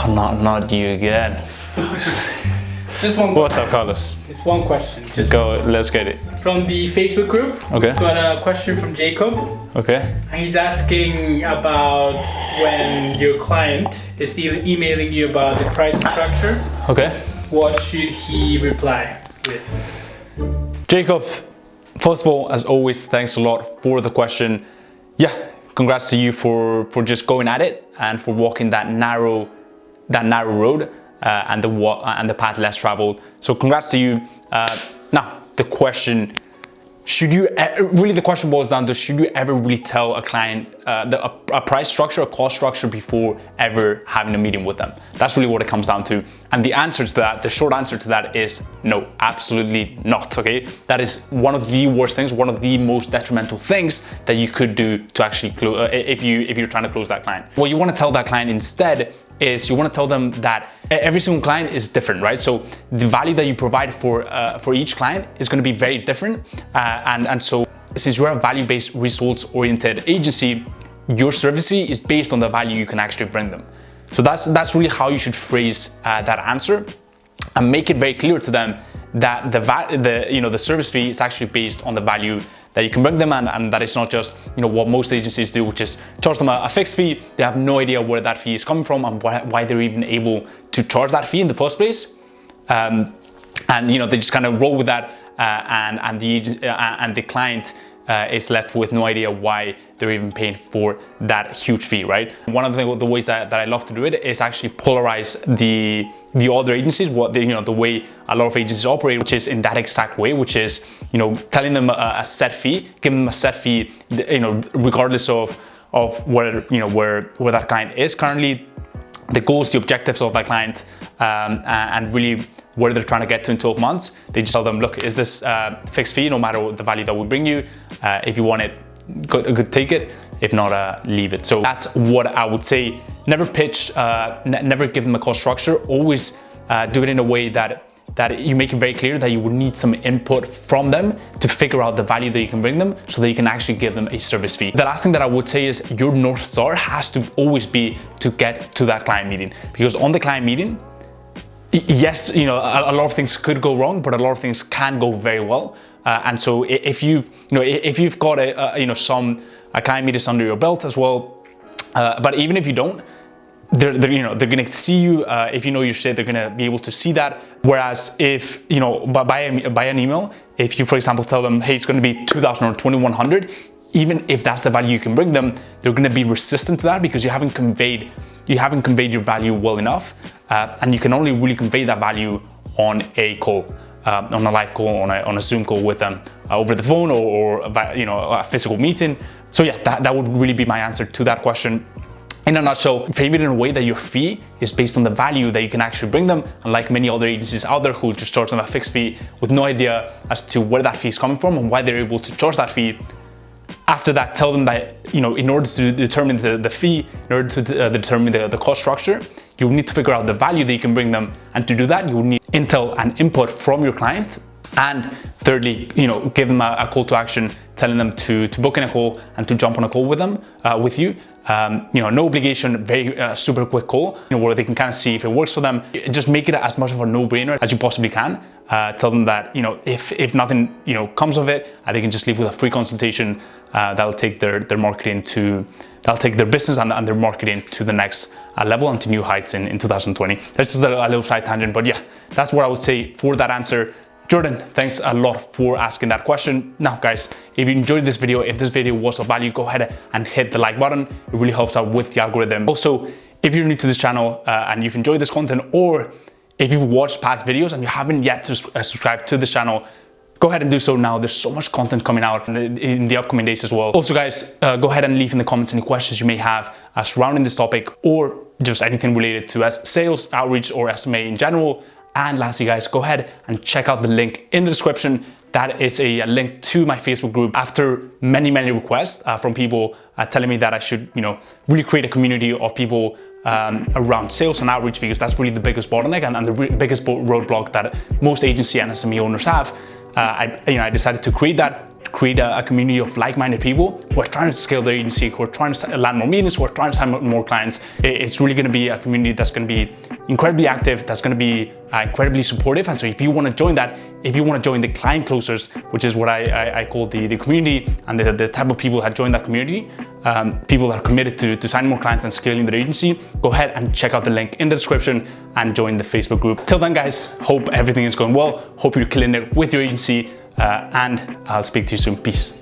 Not you again. Just one. What's up, Carlos? It's one question. Just Go, let's get it. from the Facebook group. Okay. Got a question from Jacob. Okay. He's asking about when your client is emailing you about the price structure. Okay. What should he reply with? Jacob, first of all, as always, thanks a lot for the question. Yeah, congrats to you for just going at it and for walking that narrow road and the path less traveled. So congrats to you. Now the question: the question boils down to, should you ever really tell a client a price structure, a cost structure before ever having a meeting with them? That's really what it comes down to. And the answer to that, the short answer to that is no, absolutely not, okay? That is one of the worst things, one of the most detrimental things that you could do to actually close, if you're trying to close that client. What you want to tell that client instead is you want to tell them that every single client is different, right? So the value that you provide for each client is going to be very different. And so since you're a value-based, results-oriented agency, your service fee is based on the value you can actually bring them. So that's really how you should phrase that answer, and make it very clear to them that the service fee is actually based on the value that you can bring them, and that it's not just what most agencies do, which is charge them a fixed fee. They have no idea where that fee is coming from and why they're even able to charge that fee in the first place. And they just kind of roll with that, and the client is left with no idea why they're even paying for that huge fee, right? One of the ways that I love to do it is actually polarize the other agencies, the way a lot of agencies operate, which is in that exact way, which is telling them a set fee, giving them a set fee, regardless of where that client is currently, the goals, the objectives of that client, and really where they're trying to get to in 12 months. They just tell them, look, is this fixed fee no matter the value that we bring you? If you want it, good, take it. If not, leave it. So that's what I would say. Never pitch, never give them a cost structure. Always do it in a way that you make it very clear that you would need some input from them to figure out the value that you can bring them, so that you can actually give them a service fee. The last thing that I would say is your North Star has to always be to get to that client meeting, because on the client meeting, yes, a lot of things could go wrong, but a lot of things can go very well. And so if you've got a client meeting under your belt as well, but even if you don't, they're gonna see you. If you know your shit, they're gonna be able to see that. Whereas if by an email, if you, for example, tell them, hey, it's gonna be 2,000 or 2,100, even if that's the value you can bring them, they're gonna be resistant to that, because you haven't conveyed your value well enough. And you can only really convey that value on a call, on a live call, on a Zoom call with them, over the phone, or a physical meeting. So yeah, that would really be my answer to that question. In a nutshell, frame it in a way that your fee is based on the value that you can actually bring them, unlike many other agencies out there who just charge them a fixed fee with no idea as to where that fee is coming from and why they're able to charge that fee. After that, tell them that in order to determine the fee, in order to determine the cost structure, you will need to figure out the value that you can bring them, and to do that, you will need intel and input from your client. And thirdly, give them a call to action, telling them to book in a call and to jump on a call with them, with you. No obligation, very super quick call, where they can kind of see if it works for them. Just make it as much of a no-brainer as you possibly can. Tell them that if nothing comes of it, they can just leave with a free consultation that'll take their business and their marketing to the next level and to new heights in 2020. That's just a little side tangent, but yeah, that's what I would say for that answer. Jordan, thanks a lot for asking that question. Now guys, if you enjoyed this video, if this video was of value, go ahead and hit the like button. It really helps out with the algorithm. Also, if you're new to this channel and you've enjoyed this content, or if you've watched past videos and you haven't yet subscribed to this channel, go ahead and do so now. There's so much content coming out in the upcoming days as well. Also guys, go ahead and leave in the comments any questions you may have surrounding this topic, or just anything related to sales, outreach, or SMA in general. And lastly guys, go ahead and check out the link in the description. That is a link to my Facebook group. After many requests from people telling me that I should really create a community of people around sales and outreach, because that's really the biggest bottleneck and the biggest roadblock that most agency and SME owners have. I decided to create that create a community of like-minded people who are trying to scale their agency, who are trying to land more meetings, who are trying to sign more clients. It's really going to be a community that's going to be incredibly active, that's going to be incredibly supportive. And so if you want to join that, if you want to join the client closers, which is what I call the community, and the type of people that join that community, people that are committed to signing more clients and scaling their agency, go ahead and check out the link in the description and join the Facebook group. Till then, guys, hope everything is going well. Hope you're killing it with your agency, and I'll speak to you soon. Peace.